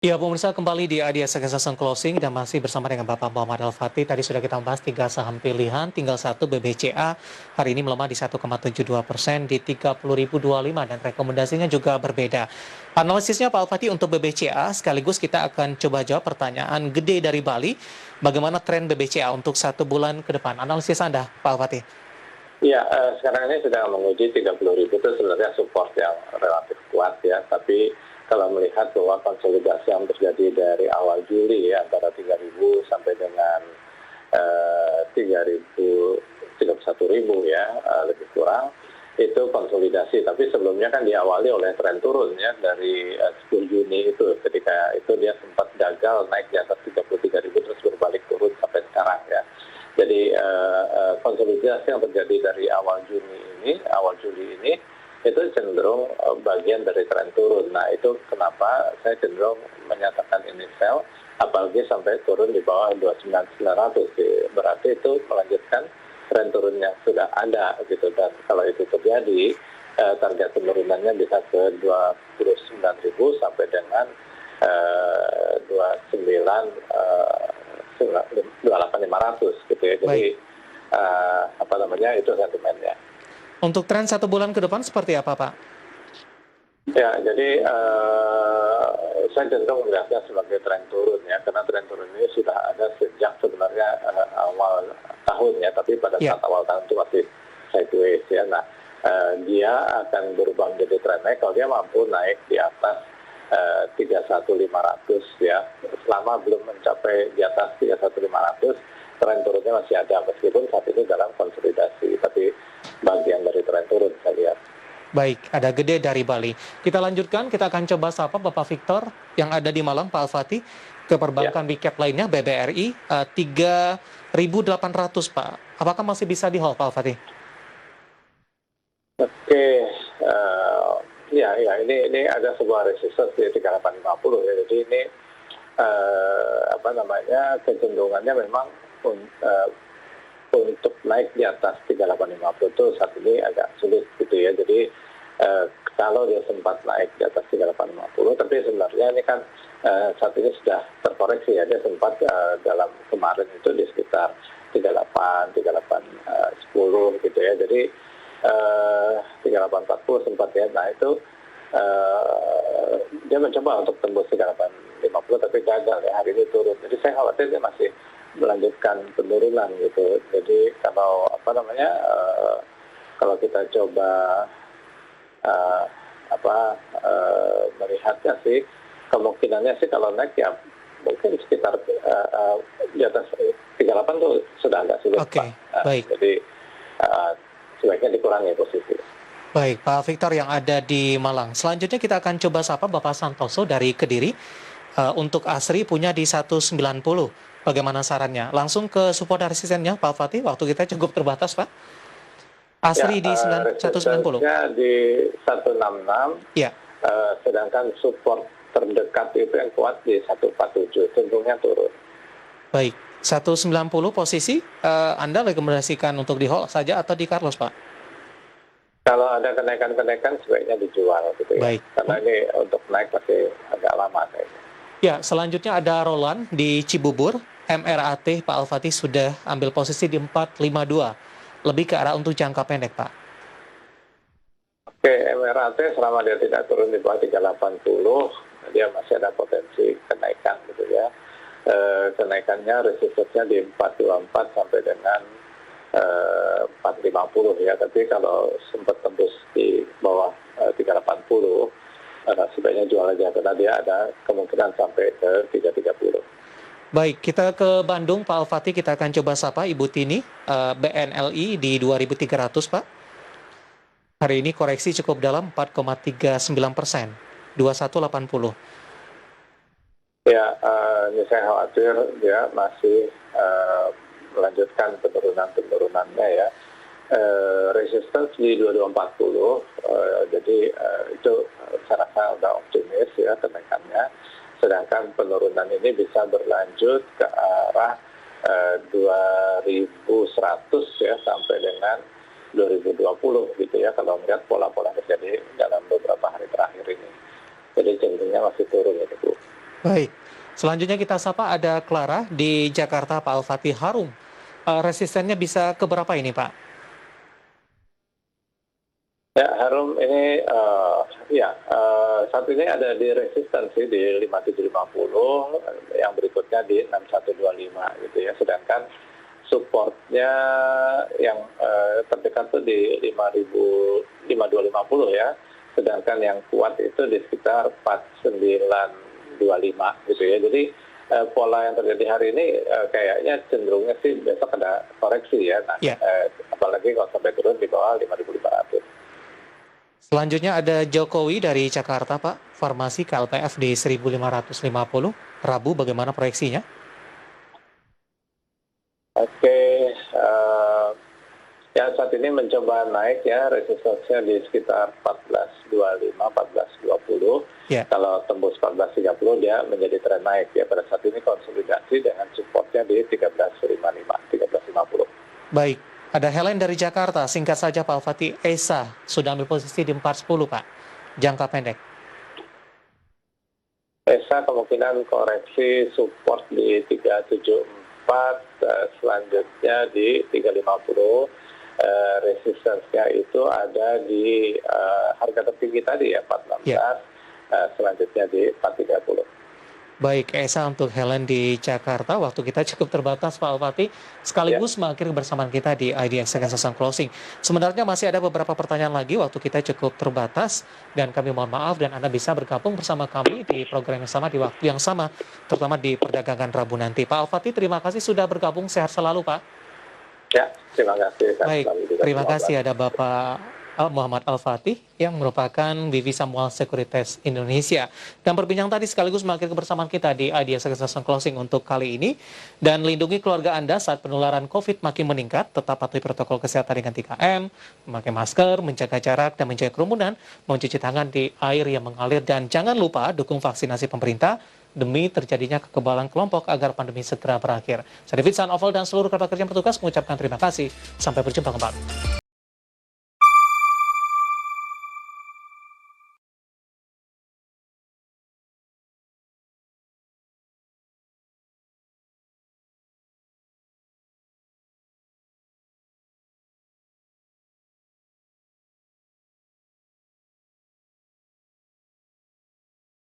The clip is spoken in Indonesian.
Ya, pemirsa kembali di Idea Sukses Closing dan masih bersama dengan Bapak Muhammad Al-Fatih. Tadi sudah kita bahas 3 saham pilihan, tinggal satu BBCA. Hari ini melemah di 1,72% di 30.025 dan rekomendasinya juga berbeda. Analisisnya Pak Al-Fatih untuk BBCA, sekaligus kita akan coba jawab pertanyaan gede dari Bali. Bagaimana tren BBCA untuk 1 bulan ke depan? Analisis Anda, Pak Al-Fatih. Iya, sekarang ini sedang menguji 30.000 itu sebenarnya support yang relatif kuat ya, tapi kalau melihat bahwa konsolidasi yang terjadi dari awal Juli ya, antara 3.000 sampai dengan 3.000, 31.000 ya, lebih kurang, itu konsolidasi. Tapi sebelumnya kan diawali oleh tren turun ya, dari 10 Juni itu, ketika itu dia sempat gagal naik di atas 33.000 terus berbalik turun sampai sekarang ya. Jadi konsolidasi yang terjadi dari awal Juli ini itu cenderung bagian dari tren turun. Nah itu kenapa saya cenderung menyatakan ini sell, apalagi sampai turun di bawah 29.900. Berarti itu melanjutkan tren turun yang sudah ada gitu. Dan kalau itu terjadi, target penurunannya bisa ke 29.000 sampai dengan 28.500 gitu ya. Jadi itu sentimennya. Untuk tren 1 bulan ke depan seperti apa, Pak? Ya, jadi saya cenderung melihatnya sebagai tren turun ya, karena tren turun ini sudah ada sejak sebenarnya awal tahun ya, tapi pada saat awal tahun itu masih sideways ya. Nah, dia akan berubah menjadi tren naik kalau dia mampu naik di atas 31.500 ya. Selama belum mencapai di atas 31.500, tren turunnya masih ada, meskipun saat ini dalam konsolidasi, tapi bagian dari tren turun saya lihat. Baik, ada gede dari Bali. Kita lanjutkan, kita akan coba sapa Bapak Victor yang ada di Malang, Pak Al-Fatih, ke perbankan big cap lainnya, BBRI, 3.800 Pak. Apakah masih bisa di hold, Pak Al-Fatih? Oke, ini ada sebuah resistance di 3850 ya, jadi ini kecenderungannya memang untuk naik di atas 3850 itu saat ini agak sulit gitu ya. Jadi kalau dia sempat naik di atas 3850, tapi sebenarnya ini kan saat ini sudah terkoreksi ya. Dia sempat dalam kemarin itu di sekitar 38, 10 gitu ya. Jadi 3840 sempat ya. Nah itu dia mencoba untuk tembus 3850 tapi gagal ya, hari ini turun. Jadi saya khawatir dia masih melanjutkan penurunan gitu. Jadi kalau kalau kita coba melihatnya sih, kemungkinannya sih kalau naik ya mungkin sekitar di atas 38 tuh sudah agak sulit. Oke, baik. Jadi sebaiknya dikurangi posisi. Baik, Pak Victor yang ada di Malang. Selanjutnya kita akan coba sapa Bapak Santoso dari Kediri. Untuk ASRI punya di 190. Bagaimana sarannya? Langsung ke support resistennya, Pak Fatih. Waktu kita cukup terbatas, Pak. ASRI di 190. Di 166. Ya. Sedangkan support terdekat itu yang kuat di 147. Cenderungnya turun. Baik. 190 posisi, Anda rekomendasikan untuk di hold saja atau di Carlos, Pak? Kalau ada kenaikan-kenaikan sebaiknya dijual gitu ya. Baik. Karena ini untuk naik masih agak lama kayaknya. Ya, selanjutnya ada Roland di Cibubur. MRAT Pak Al-Fatih sudah ambil posisi di 452. Lebih ke arah untuk jangka pendek, Pak. Oke, MRAT selama dia tidak turun di bawah 380, dia masih ada potensi kenaikan gitu ya. Kenaikannya resistance-nya di 424 sampai dengan 450 ya. Tapi kalau sempat tembus di bawah 380, sebaiknya jual aja karena dia ada kemungkinan sampai ke 330. Baik, kita ke Bandung, Pak Al-Fatih. Kita akan coba sapa Ibu Tini, BNLI di 2.300, Pak. Hari ini koreksi cukup dalam 4,39%, 2180. Ya, ini saya khawatir dia masih melanjutkan penurunan-penurunannya ya. Resistance di 2240, jadi itu saya rasa udah optimis ya kenaikannya. Sedangkan penurunan ini bisa berlanjut ke arah 2.100 ya sampai dengan 2020 gitu ya, kalau melihat pola-pola terjadi dalam beberapa hari terakhir ini. Jadi cenderungnya masih turun ya Bu. Baik, selanjutnya kita sapa ada Clara di Jakarta, Pak Al-Fatih Harum. Resistennya bisa ke berapa ini, Pak? Ya, Harum ini saat ini ada di resistensi di 5750, yang berikutnya di 6125 gitu ya. Sedangkan supportnya yang terdekat tuh di 5250 ya. Sedangkan yang kuat itu di sekitar 4925 gitu ya. Jadi pola yang terjadi hari ini kayaknya cenderungnya sih besok ada koreksi ya. Nah, Ya. apalagi kalau sampai turun di bawah 5500. Selanjutnya ada Jokowi dari Jakarta, Pak. Farmasi KLPF di 1550. Rabu bagaimana proyeksinya? Oke, ya saat ini mencoba naik ya, resistensinya di sekitar 1425, 1420. Ya. Kalau tembus 1430 dia menjadi tren naik ya. Pada saat ini konsolidasi dengan supportnya di 1355, 1350. Baik, ada Helen dari Jakarta. Singkat saja Pak Al-Fatih, ESA sudah ambil posisi di 410, Pak. Jangka pendek. ESA kemungkinan koreksi support di 374, selanjutnya di 350. Resistensinya itu ada di harga tertinggi tadi ya, 416. Ya. Selanjutnya di 430. Baik, Esa untuk Helen di Jakarta, waktu kita cukup terbatas Pak Al-Fatih, sekaligus mengakhiri bersamaan kita di IDX Second Session Closing. Sebenarnya masih ada beberapa pertanyaan lagi, waktu kita cukup terbatas, dan kami mohon maaf, dan Anda bisa bergabung bersama kami di program yang sama, di waktu yang sama, terutama di perdagangan Rabu nanti. Pak Al-Fatih, terima kasih sudah bergabung, sehat selalu Pak. Ya, terima kasih. Baik, terima kasih ada Bapak Muhammad Al-Fatih yang merupakan VP Samuel Securities Indonesia. Dan berbincang tadi sekaligus mengakhiri kebersamaan kita di Idea Succession Closing untuk kali ini. Dan lindungi keluarga Anda saat penularan COVID makin meningkat. Tetap patuhi protokol kesehatan dengan 3M, memakai masker, menjaga jarak, dan menjaga kerumunan, mencuci tangan di air yang mengalir. Dan jangan lupa dukung vaksinasi pemerintah demi terjadinya kekebalan kelompok agar pandemi segera berakhir. Saya David San Oval dan seluruh kerabat kerja petugas mengucapkan terima kasih. Sampai berjumpa kembali.